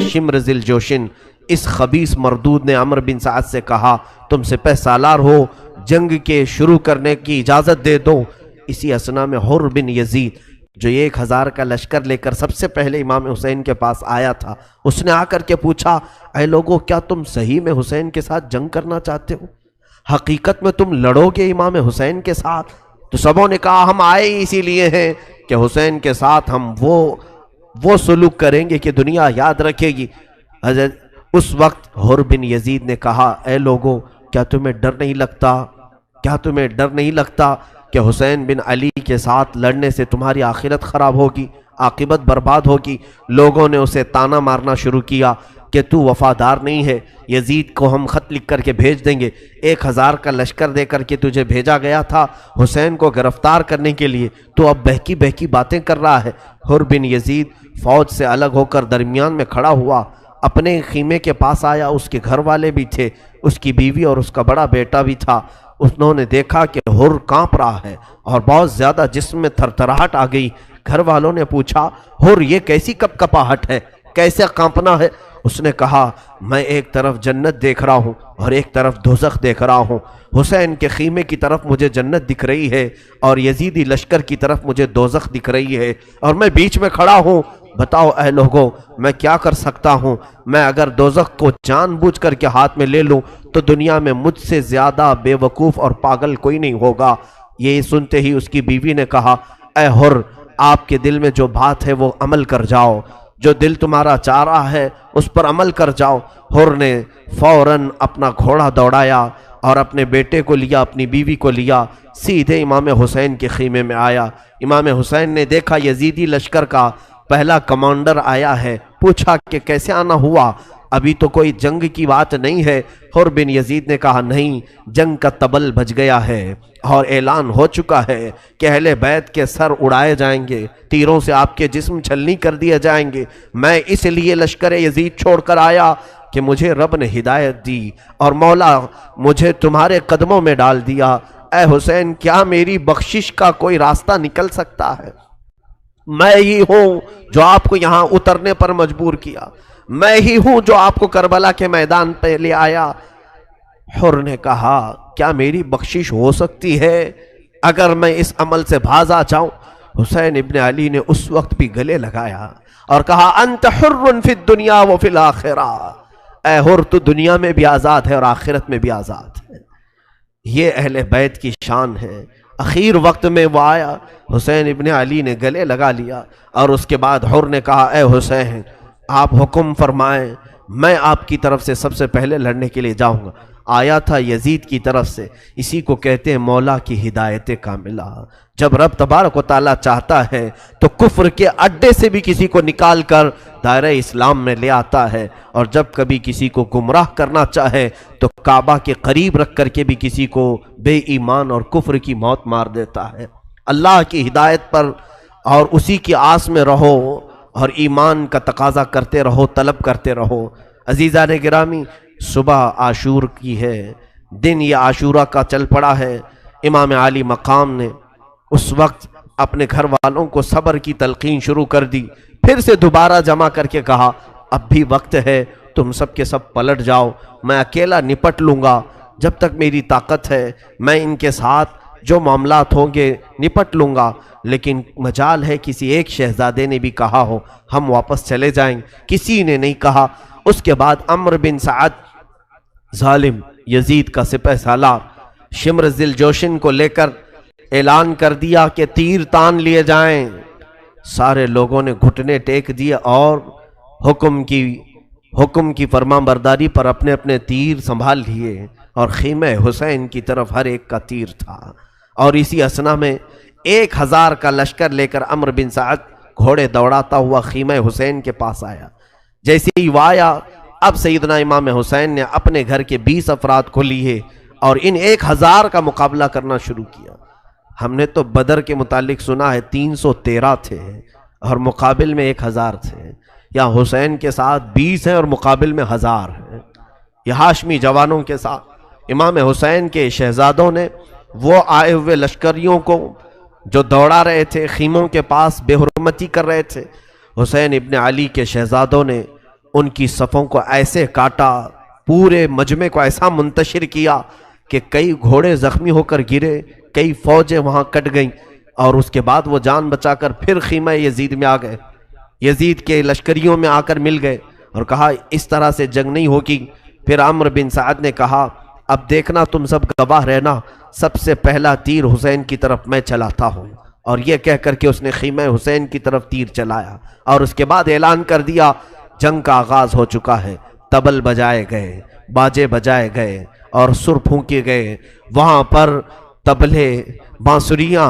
شمر ذی الجوشن، اس خبیث مردود نے عمرو بن سعد سے کہا تم سپہ سالار ہو، جنگ کے شروع کرنے کی اجازت دے دو۔ اسی اسنا میں حر بن یزید جو 1000 کا لشکر لے کر سب سے پہلے امام حسین کے پاس آیا تھا، اس نے آ کر کے پوچھا اے لوگو، کیا تم صحیح میں حسین کے ساتھ جنگ کرنا چاہتے ہو؟ حقیقت میں تم لڑو گے امام حسین کے ساتھ؟ تو سبوں نے کہا ہم آئے اسی لیے ہیں کہ حسین کے ساتھ ہم وہ سلوک کریں گے کہ دنیا یاد رکھے گی۔ اس وقت حر بن یزید نے کہا اے لوگو، کیا تمہیں ڈر نہیں لگتا کہ حسین بن علی کے ساتھ لڑنے سے تمہاری آخرت خراب ہوگی، عاقبت برباد ہوگی؟ لوگوں نے اسے تانا مارنا شروع کیا کہ تو وفادار نہیں ہے، یزید کو ہم خط لکھ کر کے بھیج دیں گے، 1000 کا لشکر دے کر کے تجھے بھیجا گیا تھا حسین کو گرفتار کرنے کے لیے، تو اب بہکی باتیں کر رہا ہے۔ حر بن یزید فوج سے الگ ہو کر درمیان میں کھڑا ہوا، اپنے خیمے کے پاس آیا، اس کے گھر والے بھی تھے، اس کی بیوی اور اس کا بڑا بیٹا بھی تھا۔ انہوں نے دیکھا کہ حر کانپ رہا ہے اور بہت زیادہ جسم میں تھرتھراہٹ آ گئی۔ گھر والوں نے پوچھا حر یہ کیسی کپکپاہٹ ہے، کیسے کانپنا ہے؟ اس نے کہا میں ایک طرف جنت دیکھ رہا ہوں اور ایک طرف دوزخ دیکھ رہا ہوں، حسین کے خیمے کی طرف مجھے جنت دکھ رہی ہے اور یزیدی لشکر کی طرف مجھے دوزخ دکھ رہی ہے، اور میں بیچ میں کھڑا ہوں۔ بتاؤ اے لوگوں میں کیا کر سکتا ہوں؟ میں اگر دوزخ کو جان بوجھ کر کے ہاتھ میں لے لوں تو دنیا میں مجھ سے زیادہ بے وقوف اور پاگل کوئی نہیں ہوگا۔ یہ سنتے ہی اس کی بیوی نے کہا اے حر، آپ کے دل میں جو بات ہے وہ عمل کر جاؤ، جو دل تمہارا چاہ رہا ہے اس پر عمل کر جاؤ۔ حر نے فوراً اپنا گھوڑا دوڑایا اور اپنے بیٹے کو لیا، اپنی بیوی کو لیا، سیدھے امام حسین کے خیمے میں آیا۔ امام حسین نے دیکھا یزیدی لشکر کا پہلا کمانڈر آیا ہے، پوچھا کہ کیسے آنا ہوا، ابھی تو کوئی جنگ کی بات نہیں ہے۔ حر بن یزید نے کہا نہیں، جنگ کا طبل بج گیا ہے اور اعلان ہو چکا ہے کہ اہل بیت کے سر اڑائے جائیں گے، تیروں سے آپ کے جسم چھلنی کر دیے جائیں گے۔ میں اس لیے لشکر یزید چھوڑ کر آیا کہ مجھے رب نے ہدایت دی اور مولا مجھے تمہارے قدموں میں ڈال دیا۔ اے حسین، کیا میری بخشش کا کوئی راستہ نکل سکتا ہے؟ میں ہی ہوں جو آپ کو یہاں اترنے پر مجبور کیا، میں ہی ہوں جو آپ کو کربلا کے میدان پہ لے آیا۔ حر نے کہا کیا میری بخشش ہو سکتی ہے اگر میں اس عمل سے باز آ جاؤں؟ حسین ابن علی نے اس وقت بھی گلے لگایا اور کہا انت حر فی الدنیا و فی الاخرہ، اے حر تو دنیا میں بھی آزاد ہے اور آخرت میں بھی آزاد ہے۔ یہ اہل بیت کی شان ہے۔ اخیر وقت میں وہ آیا، حسین ابن علی نے گلے لگا لیا اور اس کے بعد حر نے کہا اے حسین آپ حکم فرمائیں، میں آپ کی طرف سے سب سے پہلے لڑنے کے لیے جاؤں گا۔ آیا تھا یزید کی طرف سے، اسی کو کہتے ہیں مولا کی ہدایت کاملہ۔ جب رب تبارک و تعالیٰ چاہتا ہے تو کفر کے اڈے سے بھی کسی کو نکال کر دائرہ اسلام میں لے آتا ہے، اور جب کبھی کسی کو گمراہ کرنا چاہے تو کعبہ کے قریب رکھ کر کے بھی کسی کو بے ایمان اور کفر کی موت مار دیتا ہے۔ اللہ کی ہدایت پر اور اسی کی آس میں رہو اور ایمان کا تقاضا کرتے رہو، طلب کرتے رہو۔ عزیزان گرامی، صبح عاشور کی ہے، دن یہ عاشورہ کا چل پڑا ہے۔ امام عالی مقام نے اس وقت اپنے گھر والوں کو صبر کی تلقین شروع کر دی، پھر سے دوبارہ جمع کر کے کہا اب بھی وقت ہے، تم سب کے سب پلٹ جاؤ، میں اکیلا نپٹ لوں گا، جب تک میری طاقت ہے میں ان کے ساتھ جو معاملات ہوں گے نپٹ لوں گا، لیکن مجال ہے کسی ایک شہزادے نے بھی کہا ہو ہم واپس چلے جائیں، کسی نے نہیں کہا۔ اس کے بعد عمرو بن سعد ظالم یزید کا سپہ سالار شمر ذی الجوشن کو لے کر اعلان کر دیا کہ تیر تان لیے جائیں۔ سارے لوگوں نے گھٹنے ٹیک دیے اور حکم کی فرمان برداری پر اپنے اپنے تیر سنبھال لیے، اور خیمہ حسین کی طرف ہر ایک کا تیر تھا۔ اور اسی اسنا میں 1000 کا لشکر لے کر عمرو بن سعد گھوڑے دوڑاتا ہوا خیمہ حسین کے پاس آیا۔ جیسے ہی وہ آیا، اب سیدنا امام حسین نے اپنے گھر کے 20 افراد کو لیے اور ان 1000 کا مقابلہ کرنا شروع کیا۔ ہم نے تو بدر کے متعلق سنا ہے 313 تھے اور مقابل میں 1000 تھے، یا حسین کے ساتھ 20 ہیں اور مقابل میں 1000 ہیں۔ یہ ہاشمی جوانوں کے ساتھ امام حسین کے شہزادوں نے وہ آئے ہوئے لشکریوں کو جو دوڑا رہے تھے، خیموں کے پاس بے حرمتی کر رہے تھے، حسین ابن علی کے شہزادوں نے ان کی صفوں کو ایسے کاٹا، پورے مجمع کو ایسا منتشر کیا کہ کئی گھوڑے زخمی ہو کر گرے، کئی فوجیں وہاں کٹ گئیں، اور اس کے بعد وہ جان بچا کر پھر خیمہ یزید میں آ گئے، یزید کے لشکریوں میں آ کر مل گئے اور کہا اس طرح سے جنگ نہیں ہوگی۔ پھر عمرو بن سعد نے کہا اب دیکھنا تم سب گواہ رہنا، سب سے پہلا تیر حسین کی طرف میں چلاتا ہوں، اور یہ کہہ کر کے اس نے خیمہ حسین کی طرف تیر چلایا، اور اس کے بعد اعلان کر دیا جنگ کا آغاز ہو چکا ہے۔ طبل بجائے گئے، باجے بجائے گئے اور سر پھونکے گئے، وہاں پر طبلے، بانسریاں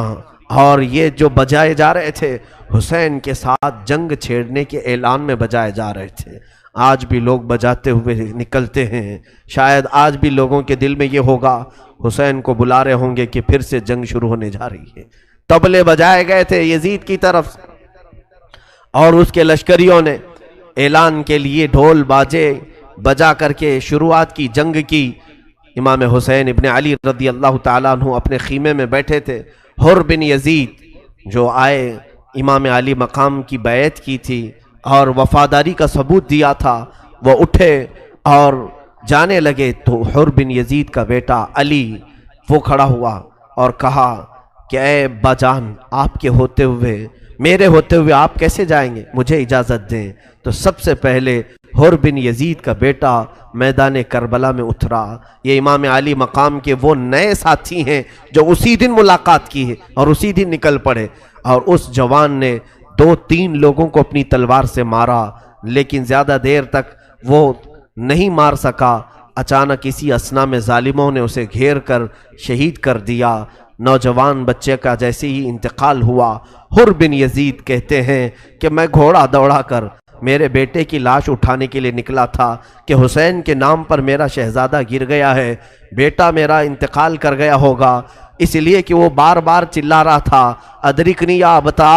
اور یہ جو بجائے جا رہے تھے حسین کے ساتھ جنگ چھیڑنے کے اعلان میں بجائے جا رہے تھے۔ آج بھی لوگ بجاتے ہوئے نکلتے ہیں، شاید آج بھی لوگوں کے دل میں یہ ہوگا حسین کو بلا رہے ہوں گے کہ پھر سے جنگ شروع ہونے جا رہی ہے۔ طبلے بجائے گئے تھے یزید کی طرف، اور اس کے لشکریوں نے اعلان کے لیے ڈھول باجے بجا کر کے شروعات کی جنگ کی۔ امام حسین ابن علی رضی اللہ تعالیٰ عنہ اپنے خیمے میں بیٹھے تھے، حر بن یزید جو آئے امام علی مقام کی بیعت کی تھی اور وفاداری کا ثبوت دیا تھا، وہ اٹھے اور جانے لگے تو حر بن یزید کا بیٹا علی وہ کھڑا ہوا اور کہا کہ اے ابا جان، آپ کے ہوتے ہوئے، میرے ہوتے ہوئے آپ کیسے جائیں گے، مجھے اجازت دیں۔ تو سب سے پہلے حر بن یزید کا بیٹا میدان کربلا میں اترا۔ یہ امام علی مقام کے وہ نئے ساتھی ہیں جو اسی دن ملاقات کی ہے اور اسی دن نکل پڑے، اور اس جوان نے 2-3 لوگوں کو اپنی تلوار سے مارا، لیکن زیادہ دیر تک وہ نہیں مار سکا۔ اچانک اسی اثنا میں ظالموں نے اسے گھیر کر شہید کر دیا۔ نوجوان بچے کا جیسے ہی انتقال ہوا، حر بن یزید کہتے ہیں کہ میں گھوڑا دوڑا کر میرے بیٹے کی لاش اٹھانے کے لیے نکلا تھا کہ حسین کے نام پر میرا شہزادہ گر گیا ہے، بیٹا میرا انتقال کر گیا ہوگا، اس لیے کہ وہ بار بار چلا رہا تھا ادرکنی یا ابتا،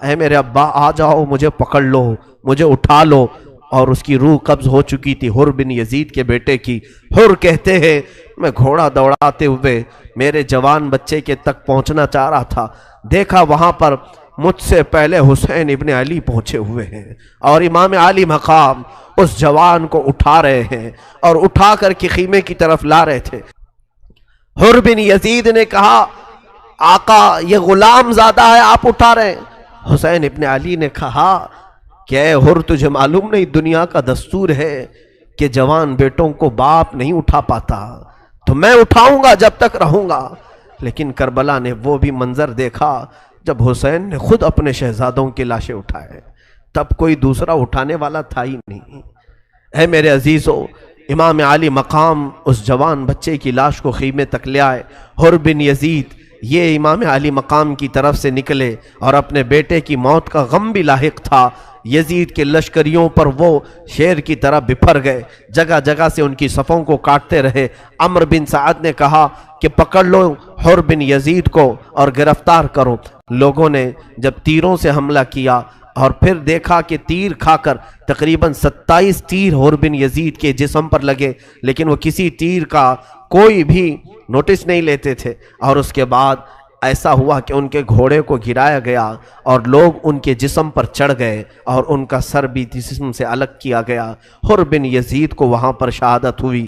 اے میرے ابا آ جاؤ، مجھے پکڑ لو، مجھے اٹھا لو، اور اس کی روح قبض ہو چکی تھی حر بن یزید کے بیٹے کی۔ حر کہتے ہیں میں گھوڑا دوڑاتے ہوئے میرے جوان بچے کے تک پہنچنا چاہ رہا تھا، دیکھا وہاں پر مجھ سے پہلے حسین ابن علی پہنچے ہوئے ہیں اور امام علی مقام اس جوان کو اٹھا رہے ہیں اور اٹھا کر کے خیمے کی طرف لا رہے تھے۔ حر بن یزید نے کہا آقا یہ غلام زادہ ہے، آپ اٹھا رہے ہیں۔ حسین ابن علی نے کہا کہ اے حر تجھے معلوم نہیں دنیا کا دستور ہے کہ جوان بیٹوں کو باپ نہیں اٹھا پاتا، تو میں اٹھاؤں گا جب تک رہوں گا۔ لیکن کربلا نے وہ بھی منظر دیکھا جب حسین نے خود اپنے شہزادوں کی لاشیں اٹھائے، تب کوئی دوسرا اٹھانے والا تھا ہی نہیں۔ اے میرے عزیزو، امام علی مقام اس جوان بچے کی لاش کو خیمے تک لے آئے۔ حر بن یزید یہ امام علی مقام کی طرف سے نکلے اور اپنے بیٹے کی موت کا غم بھی لاحق تھا۔ یزید کے لشکریوں پر وہ شیر کی طرح بپھر گئے، جگہ جگہ سے ان کی صفوں کو کاٹتے رہے۔ عمرو بن سعد نے کہا کہ پکڑ لو حر بن یزید کو اور گرفتار کرو۔ لوگوں نے جب تیروں سے حملہ کیا اور پھر دیکھا کہ تیر کھا کر تقریباً 27 تیر حر بن یزید کے جسم پر لگے، لیکن وہ کسی تیر کا کوئی بھی نوٹس نہیں لیتے تھے، اور اس کے بعد ایسا ہوا کہ ان کے گھوڑے کو گرایا گیا اور لوگ ان کے جسم پر چڑھ گئے اور ان کا سر بھی جسم سے الگ کیا گیا۔ حر بن یزید کو وہاں پر شہادت ہوئی۔